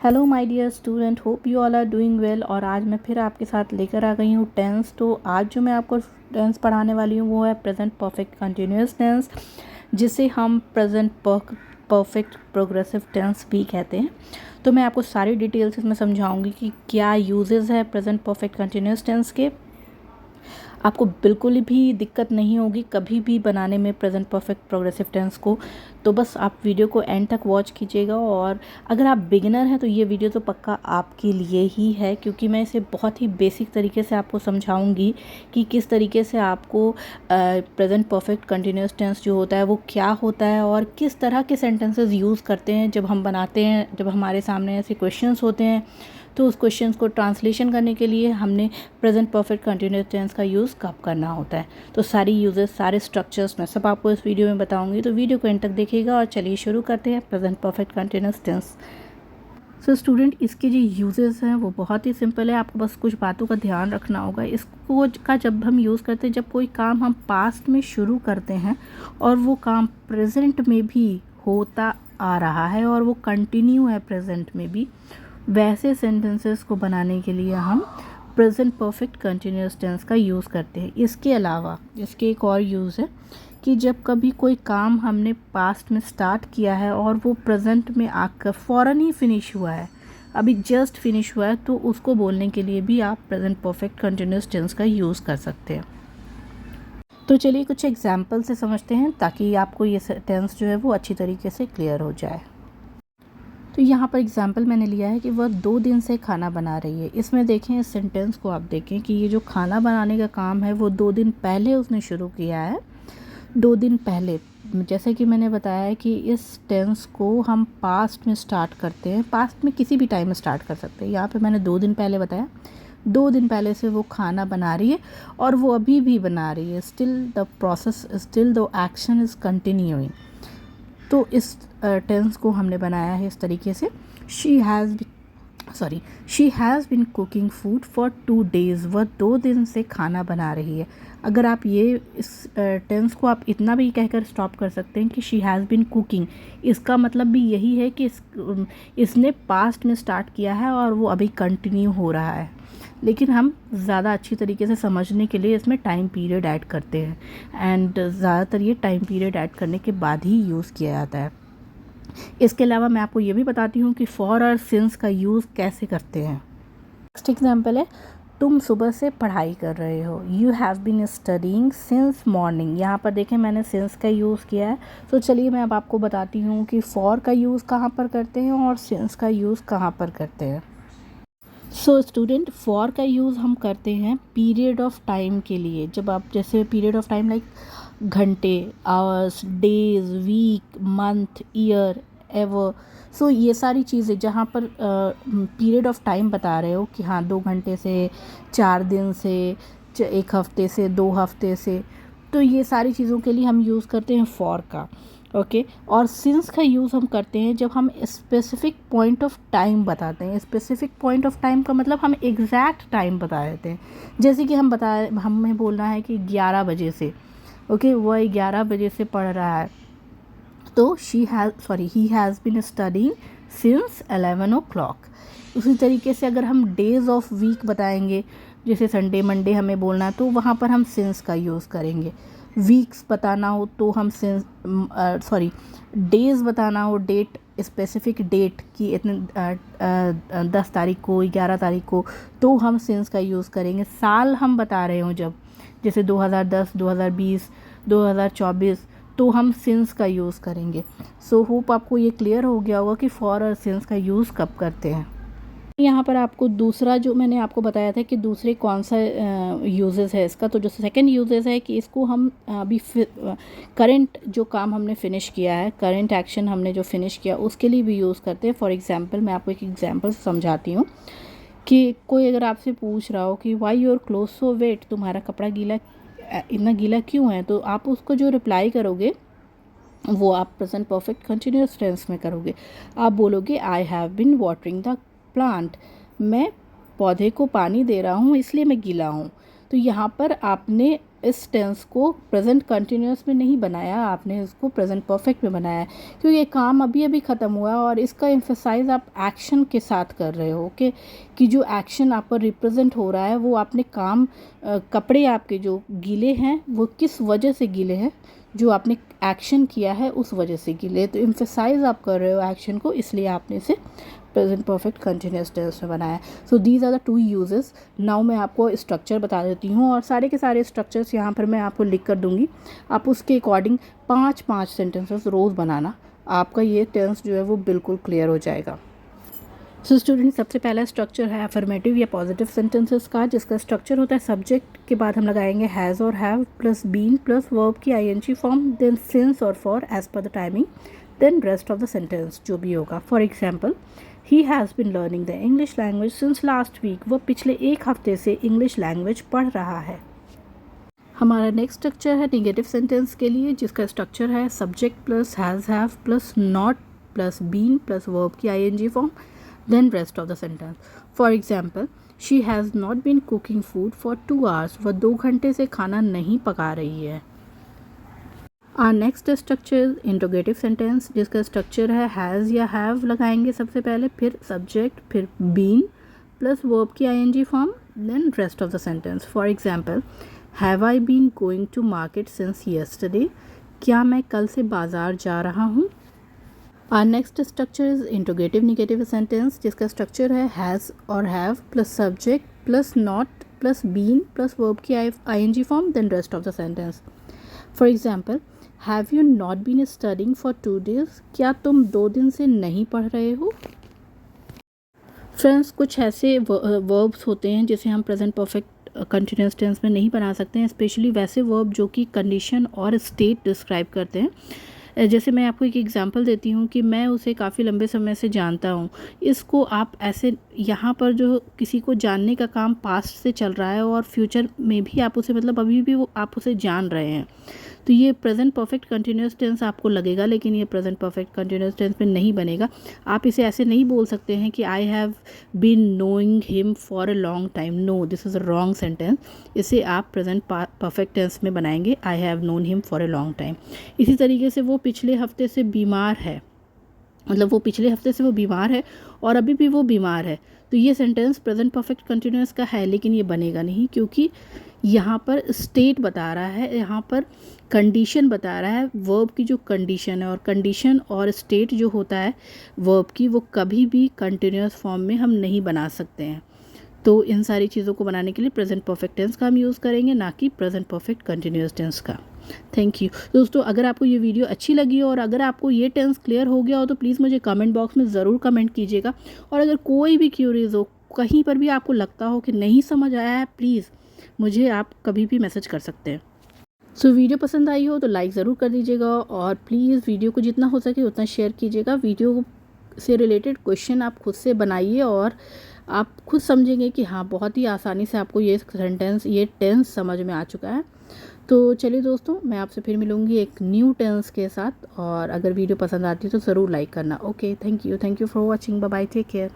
Hello my dear student, hope you all are doing well. और आज मैं फिर आपके साथ लेकर आ गई हूँ टेंस। तो आज जो मैं आपको टेंस पढ़ाने वाली हूँ वो है प्रेजेंट परफेक्ट कंटिन्यूअस टेंस, जिसे हम प्रेजेंट परफेक्ट प्रोग्रेसिव टेंस भी कहते हैं। तो मैं आपको सारी डिटेल्स इसमें समझाऊंगी कि क्या यूजेस है प्रेजेंट परफेक्ट कंटिन्यूअस टेंस के। आपको बिल्कुल भी दिक्कत नहीं होगी कभी भी बनाने में प्रेजेंट परफेक्ट प्रोग्रेसिव टेंस को। तो बस आप वीडियो को एंड तक वॉच कीजिएगा। और अगर आप बिगिनर हैं तो ये वीडियो तो पक्का आपके लिए ही है, क्योंकि मैं इसे बहुत ही बेसिक तरीके से आपको समझाऊंगी कि किस तरीके से आपको प्रेजेंट परफेक्ट कंटिन्यूअस टेंस जो होता है वो क्या होता है और किस तरह के सेंटेंसेस यूज़ करते हैं जब हम बनाते हैं, जब हमारे सामने ऐसे क्वेश्चंस होते हैं। तो उस क्वेश्चंस को ट्रांसलेशन करने के लिए हमने प्रेजेंट परफेक्ट कंटिन्यूअस टेंस का यूज़ कब करना होता है। तो सारी यूजेस, सारे स्ट्रक्चर्स मैं सब आपको इस वीडियो में बताऊंगी। तो वीडियो को एंड तक देखिएगा और चलिए शुरू करते हैं present perfect continuous tense. So student, इसके जो यूजेस हैं वो बहुत ही सिंपल है। आपको बस कुछ बातों का ध्यान रखना होगा। इसको का जब हम यूज़ करते हैं, जब कोई काम हम पास्ट में शुरू करते हैं और वो काम प्रेजेंट में भी होता आ रहा है और वो कंटिन्यू है प्रेजेंट में भी, वैसे सेंटेंसेस को बनाने के लिए हम प्रेजेंट परफेक्ट कंटिन्यूअस टेंस का यूज़ करते हैं। इसके अलावा इसके एक और यूज़ है कि जब कभी कोई काम हमने पास्ट में स्टार्ट किया है और वो प्रेजेंट में आकर फ़ौरन ही फिनिश हुआ है, अभी जस्ट फिनिश हुआ है, तो उसको बोलने के लिए भी आप प्रेजेंट परफेक्ट कंटिन्यूअस टेंस का यूज़ कर सकते हैं। तो चलिए कुछ एग्जाम्पल से समझते हैं ताकि आपको ये टेंस जो है वो अच्छी तरीके से क्लियर हो जाए। तो यहाँ पर एग्जाम्पल मैंने लिया है कि वह 2 दिन से खाना बना रही है। इसमें देखें, इस सेंटेंस को आप देखें कि ये जो खाना बनाने का काम है वो 2 दिन पहले उसने शुरू किया है। 2 दिन पहले, जैसे कि मैंने बताया है कि इस टेंस को हम पास्ट में स्टार्ट करते हैं। पास्ट में किसी भी टाइम में स्टार्ट कर सकते हैं। यहाँ पे मैंने 2 दिन पहले बताया। 2 दिन पहले से वो खाना बना रही है और वो अभी भी बना रही है। Still the process, still the action is continuing. तो इस टेंस को हमने बनाया है इस तरीके से। She has been cooking food for 2 days। वह 2 दिन से खाना बना रही है। अगर आप ये इस टेंस को आप इतना भी कहकर स्टॉप कर सकते हैं कि शी हैज़ बिन कुकिंग, इसका मतलब भी यही है कि इसने पास्ट में स्टार्ट किया है और वो अभी कंटिन्यू हो रहा है। लेकिन हम ज़्यादा अच्छी तरीके से समझने के लिए इसमें टाइम पीरियड ऐड करते हैं एंड ज़्यादातर ये टाइम पीरियड ऐड करने के बाद ही यूज़ किया जाता है। इसके अलावा मैं आपको ये भी बताती हूँ कि फॉर और सिंस का यूज़ कैसे करते हैं। नेक्स्ट एग्जाम्पल है, तुम सुबह से पढ़ाई कर रहे हो। You have been studying since morning. यहाँ पर देखें मैंने सिंस का यूज़ किया है। तो चलिए मैं अब आपको बताती हूँ कि फॉर का यूज़ कहाँ पर करते हैं और सिंस का यूज़ कहाँ पर करते हैं। सो स्टूडेंट, फॉर का यूज़ हम करते हैं पीरियड ऑफ टाइम के लिए। जब आप जैसे पीरियड ऑफ टाइम लाइक घंटे, hours, days, week, month, year, ever. So ये सारी चीज़ें जहाँ पर पीरियड ऑफ टाइम बता रहे हो कि हाँ 2 घंटे से, 4 दिन से, 1 हफ्ते से, 2 हफ्ते से, तो ये सारी चीज़ों के लिए हम यूज़ करते हैं फॉर का। ओके और सिंस का यूज़ हम करते हैं जब हम स्पेसिफिक पॉइंट ऑफ टाइम बताते हैं। स्पेसिफिक पॉइंट ऑफ टाइम का मतलब हम एग्जैक्ट टाइम बता देते हैं। जैसे कि हमें बोलना है कि 11 बजे से, ओके वह 11 बजे से पढ़ रहा है, तो he has been studying since 11 o'clock। उसी तरीके से अगर हम डेज ऑफ वीक बताएंगे, जैसे संडे मंडे हमें बोलना है, तो वहाँ पर हम सिंस का यूज़ करेंगे। वीक्स बताना हो तो हम डेज़ बताना हो, डेट, स्पेसिफिक डेट की इतने 10 तारीख को, 11 तारीख को, तो हम सिंस का यूज़ करेंगे। साल हम बता रहे हो जब, जैसे 2010, 2020, 2024, तो हम सिंस का यूज़ करेंगे। सो होप आपको ये क्लियर हो गया होगा कि फॉर और सिंस का यूज़ कब करते हैं। यहाँ पर आपको दूसरा जो मैंने आपको बताया था कि दूसरे कौन सा यूजेस है इसका, तो जो सेकंड यूजेस है कि इसको हम अभी करंट जो काम हमने फ़िनिश किया है, करंट एक्शन हमने जो फ़िनिश किया उसके लिए भी यूज़ करते हैं। फॉर एग्जांपल मैं आपको एक एग्जांपल समझाती हूँ कि कोई अगर आपसे पूछ रहा हो कि why your cloth so wet, तुम्हारा कपड़ा गीला, इतना गीला क्यों है, तो आप उसको जो रिप्लाई करोगे वो आप प्रेजेंट परफेक्ट कंटिन्यूअस टेंस में करोगे। आप बोलोगे I have been watering the plant, मैं पौधे को पानी दे रहा हूँ इसलिए मैं गीला हूँ। तो यहाँ पर आपने इस टेंस को प्रेजेंट कंटिन्यूस में नहीं बनाया, आपने इसको प्रेजेंट परफेक्ट में बनाया है, क्योंकि ये काम अभी अभी ख़त्म हुआ और इसका एम्फेसाइज आप एक्शन के साथ कर रहे हो। ओके, कि जो एक्शन आप पर रिप्रेजेंट हो रहा है वो आपने काम, कपड़े आपके जो गीले हैं वो किस वजह से गीले हैं, जो आपने एक्शन किया है उस वजह से गीले। तो एम्फेसाइज आप कर रहे हो एक्शन को, इसलिए आपने इसे प्रेजेंट परफेक्ट कंटिन्यूस टेंस में बनाया है। So these are the 2 uses. Now मैं आपको स्ट्रक्चर बता देती हूँ और सारे के सारे स्ट्रक्चर्स यहाँ पर मैं आपको लिख कर दूँगी। आप उसके अकॉर्डिंग 5-5 सेंटेंसेस रोज़ बनाना, आपका ये टेंस जो है वो बिल्कुल क्लियर हो जाएगा। सो स्टूडेंट, सबसे पहला स्ट्रक्चर है अफर्मेटिव या पॉजिटिव सेंटेंसेस का, जिसका स्ट्रक्चर होता है सब्जेक्ट के बाद हम लगाएंगे हैज़ और have plus been plus verb की आईएनजी फॉर्म, देन सिंस और for as per the timing, then rest of the sentence जो भी होगा। For example, he has been learning the English language since last week, वो पिछले एक हफ्ते से इंग्लिश लैंग्वेज पढ़ रहा है। हमारा नेक्स्ट स्ट्रक्चर है निगेटिव सेंटेंस के लिए, जिसका स्ट्रक्चर है subject plus has have plus not plus been plus verb की ING form, then rest of the sentence. For example, she has not been cooking food for 2 hours. वह 2 घंटे से खाना नहीं पका रही है। Our next structure is interrogative sentence, जिसका स्ट्रक्चर है has या have लगाएंगे सबसे पहले, फिर subject, फिर been प्लस verb की ing form, then rest of the sentence. For example, have I been going to market since yesterday? क्या मैं कल से बाज़ार जा रहा हूँ? Our next structure is interrogative negative sentence, जिसका स्ट्रक्चर है has और have plus subject plus not plus been plus verb की ing form, then rest of the sentence. For example, have you not been studying for 2 days? क्या तुम 2 दिन से नहीं पढ़ रहे हो? फ्रेंड्स, कुछ ऐसे वर्ब्स होते हैं जिसे हम प्रेजेंट परफेक्ट कंटिन्यूस टेंस में नहीं बना सकते हैं, स्पेशली वैसे वर्ब जो कि कंडीशन और स्टेट डिस्क्राइब करते हैं। जैसे मैं आपको एक एग्जांपल देती हूँ कि मैं उसे काफ़ी लंबे समय से जानता हूँ। इसको आप ऐसे, यहाँ पर जो किसी को जानने का काम पास्ट से चल रहा है और फ्यूचर में भी आप उसे, मतलब अभी भी वो आप उसे जान रहे हैं, तो ये प्रेजेंट परफेक्ट कंटिन्यूस टेंस आपको लगेगा, लेकिन ये प्रेजेंट परफेक्ट कंटिन्यूस टेंस में नहीं बनेगा। आप इसे ऐसे नहीं बोल सकते हैं कि I have been knowing him for a long time. No, this is a wrong sentence. इसे आप प्रेजेंट परफेक्ट टेंस में बनाएंगे, I have known him for a long time. इसी तरीके से वो पिछले हफ्ते से बीमार है, मतलब वो पिछले हफ्ते से वो बीमार है और अभी भी वो बीमार है, तो ये सेंटेंस प्रेजेंट परफेक्ट कंटिन्यूस का है, लेकिन ये बनेगा नहीं, क्योंकि यहाँ पर स्टेट बता रहा है, यहाँ पर कंडीशन बता रहा है, वर्ब की जो कंडीशन है, और कंडीशन और स्टेट जो होता है वर्ब की, वो कभी भी कंटिन्यूस फॉर्म में हम नहीं बना सकते हैं। तो इन सारी चीज़ों को बनाने के लिए प्रेजेंट परफेक्ट टेंस का हम यूज़ करेंगे, ना कि प्रेजेंट परफेक्ट कंटिन्यूस टेंस का। थैंक यू दोस्तों। अगर आपको ये वीडियो अच्छी लगी हो और अगर आपको ये टेंस क्लियर हो गया हो तो प्लीज़ मुझे कमेंट बॉक्स में ज़रूर कमेंट कीजिएगा। और अगर कोई भी क्यूरीज हो, कहीं पर भी आपको लगता हो कि नहीं समझ आया है, प्लीज़ मुझे आप कभी भी मैसेज कर सकते हैं। सो वीडियो पसंद आई हो तो लाइक ज़रूर कर दीजिएगा और प्लीज़ वीडियो को जितना हो सके उतना शेयर कीजिएगा। वीडियो से रिलेटेड क्वेश्चन आप खुद से बनाइए और आप खुद समझेंगे कि हाँ, बहुत ही आसानी से आपको ये सेंटेंस, ये टेंस समझ में आ चुका है। तो चलिए दोस्तों, मैं आपसे फिर मिलूँगी एक न्यू टेंस के साथ, और अगर वीडियो पसंद आती है तो ज़रूर लाइक करना। Okay, thank you for watching, bye bye, take care.